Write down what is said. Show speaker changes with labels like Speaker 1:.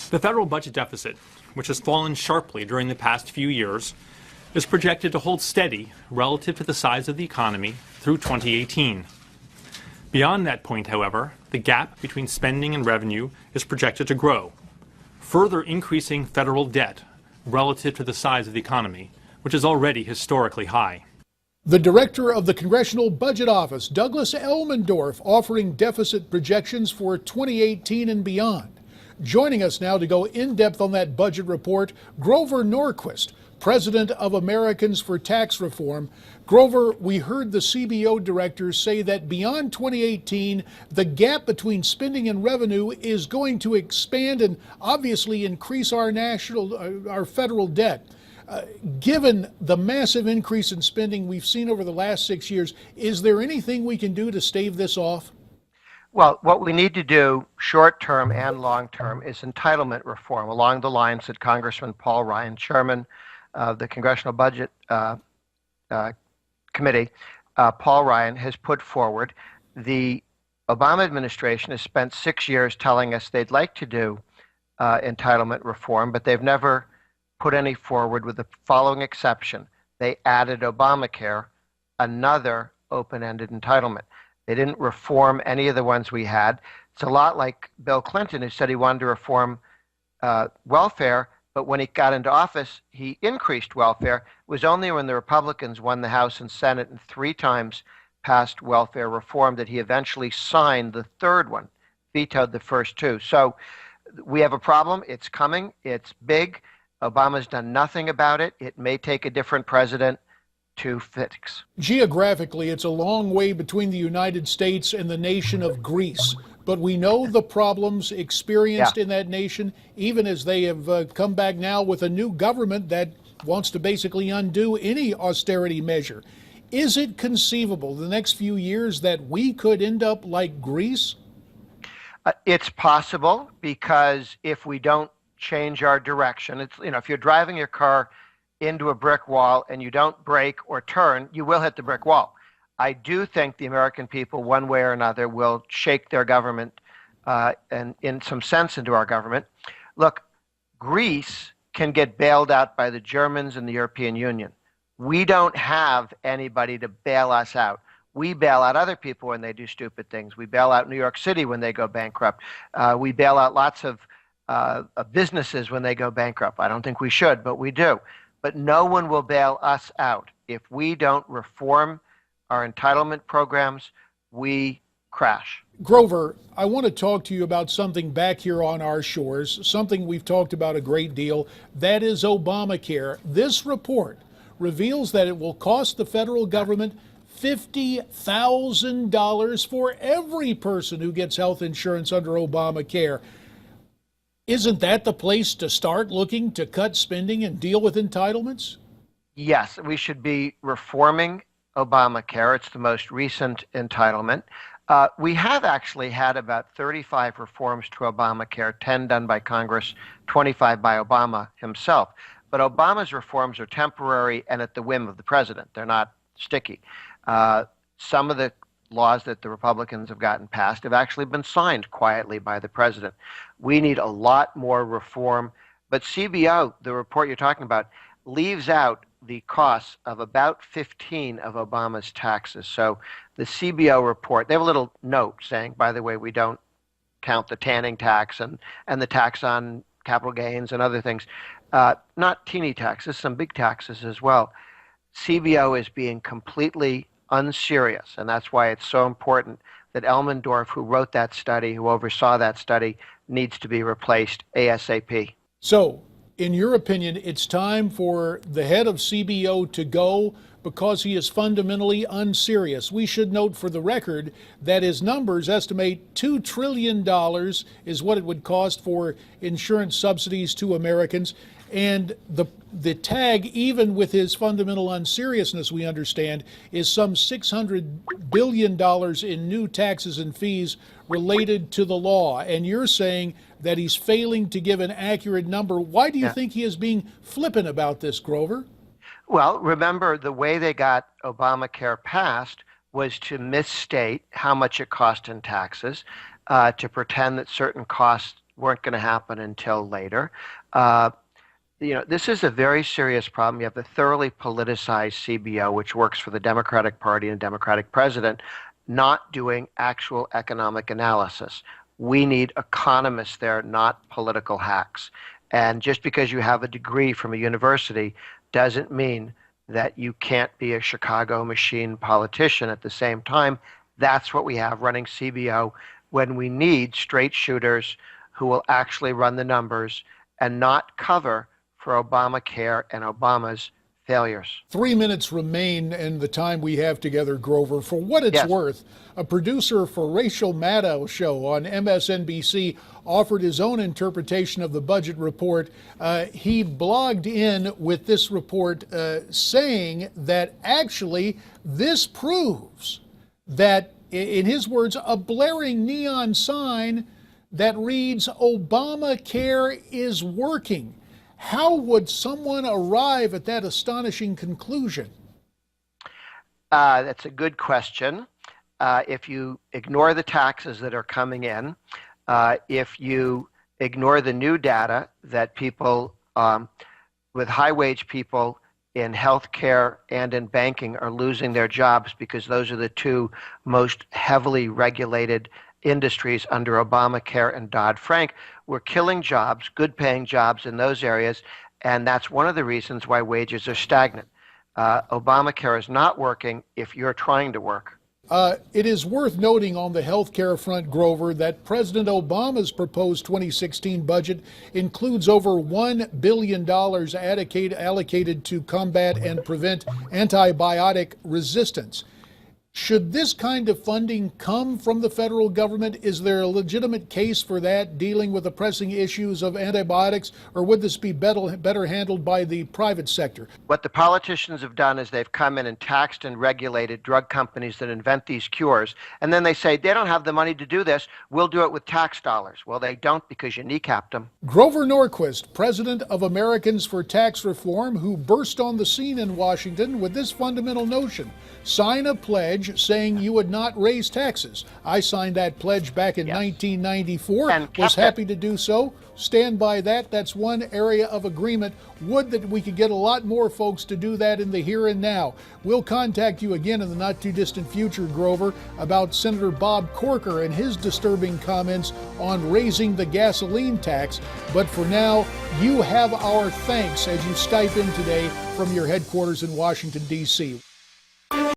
Speaker 1: The federal budget deficit, which has fallen sharply during the past few years, is projected to hold steady relative to the size of the economy through 2018. Beyond that point, however, the gap between spending and revenue is projected to grow, further increasing federal debt relative to the size of the economy, which is already historically high.
Speaker 2: The director of the Congressional Budget Office, Douglas Elmendorf, offering deficit projections for 2018 and beyond. Joining us now to go in-depth on that budget report, Grover Norquist, president of Americans for Tax Reform. Grover, we heard the CBO director say that beyond 2018, the gap between spending and revenue is going to expand and obviously increase our federal debt. Given the massive increase in spending we've seen over the last 6 years, is there anything we can do to stave this off?
Speaker 3: Well, what we need to do short-term and long-term is entitlement reform along the lines that Congressman Paul Ryan, chairman of the Congressional Budget Committee, Paul Ryan, has put forward. The Obama administration has spent 6 years telling us they'd like to do entitlement reform, but they've never put any forward with the following exception. They added Obamacare, another open-ended entitlement. They didn't reform any of the ones we had. It's a lot like Bill Clinton, who said he wanted to reform welfare, but when he got into office, he increased welfare. It was only when the Republicans won the House and Senate and 3 times passed welfare reform that he eventually signed the third one, vetoed the first 2. So we have a problem. It's coming. It's big. Obama's done nothing about it. It may take a different president to fix.
Speaker 2: Geographically, it's a long way between the United States and the nation of Greece. But we know the problems experienced in that nation, even as they have come back now with a new government that wants to basically undo any austerity measure. Is it conceivable the next few years that we could end up like Greece?
Speaker 3: It's possible, because if we don't change our direction, it's, if you're driving your car into a brick wall and you don't brake or turn, you will hit the brick wall. I do think the American people, one way or another, will shake their government and in some sense into our government. Look, Greece can get bailed out by the Germans and the European Union. We don't have anybody to bail us out. We bail out other people when they do stupid things. We bail out New York City when they go bankrupt. We bail out lots of businesses when they go bankrupt. I don't think we should, but we do. But no one will bail us out. If we don't reform our entitlement programs, we crash.
Speaker 2: Grover, I want to talk to you about something back here on our shores, something we've talked about a great deal. That is Obamacare. This report reveals that it will cost the federal government $50,000 for every person who gets health insurance under Obamacare. Isn't that the place to start looking to cut spending and deal with entitlements?
Speaker 3: Yes, we should be reforming Obamacare. It's the most recent entitlement. We have actually had about 35 reforms to Obamacare, 10 done by Congress, 25 by Obama himself. But Obama's reforms are temporary and at the whim of the president. They're not sticky. Some of the laws that the Republicans have gotten passed have actually been signed quietly by the president. We need a lot more reform. But CBO, the report you're talking about, leaves out the costs of about 15 of Obama's taxes. So the CBO report, they have a little note saying, by the way, we don't count the tanning tax and the tax on capital gains and other things. Not teeny taxes, some big taxes as well. CBO is being completely unserious, and that's why it's so important that Elmendorf, who wrote that study, who oversaw that study, needs to be replaced ASAP.
Speaker 2: So, in your opinion, it's time for the head of CBO to go because he is fundamentally unserious. We should note for the record that his numbers estimate $2 trillion is what it would cost for insurance subsidies to Americans. And the tag, even with his fundamental unseriousness, we understand, is some $600 billion in new taxes and fees related to the law. And you're saying that he's failing to give an accurate number. Why do you think he is being flippant about this, Grover?
Speaker 3: Well, remember, the way they got Obamacare passed was to misstate how much it cost in taxes, to pretend that certain costs weren't going to happen until later. This is a very serious problem. You have a thoroughly politicized CBO, which works for the Democratic Party and Democratic president, not doing actual economic analysis. We need economists there, not political hacks. And just because you have a degree from a university doesn't mean that you can't be a Chicago machine politician at the same time. That's what we have running CBO when we need straight shooters who will actually run the numbers and not cover for Obamacare and Obama's failures.
Speaker 2: 3 minutes remain in the time we have together, Grover. For what it's worth, a producer for Rachel Maddow's show on MSNBC offered his own interpretation of the budget report. He blogged in with this report saying that actually this proves that, in his words, a blaring neon sign that reads, Obamacare is working. How would someone arrive at that astonishing conclusion?
Speaker 3: That's a good question. If you ignore the taxes that are coming in, if you ignore the new data that people with high-wage people in healthcare and in banking are losing their jobs because those are the two most heavily regulated industries under Obamacare and Dodd-Frank, we're killing jobs, good-paying jobs in those areas, and that's one of the reasons why wages are stagnant. Obamacare is not working if you're trying to work.
Speaker 2: It is worth noting on the health care front, Grover, that President Obama's proposed 2016 budget includes over $1 billion allocated to combat and prevent antibiotic resistance. Should this kind of funding come from the federal government? Is there a legitimate case for that, dealing with the pressing issues of antibiotics, or would this be better handled by the private sector?
Speaker 3: What the politicians have done is they've come in and taxed and regulated drug companies that invent these cures, and then they say they don't have the money to do this, we'll do it with tax dollars. Well, they don't, because you kneecapped them.
Speaker 2: Grover Norquist, president of Americans for Tax Reform, who burst on the scene in Washington with this fundamental notion: sign a pledge saying you would not raise taxes. I signed that pledge back in 1994, and was happy to do so. Stand by that. That's one area of agreement. Would that we could get a lot more folks to do that in the here and now. We'll contact you again in the not too distant future, Grover, about Senator Bob Corker and his disturbing comments on raising the gasoline tax. But for now, you have our thanks as you Skype in today from your headquarters in Washington, D.C.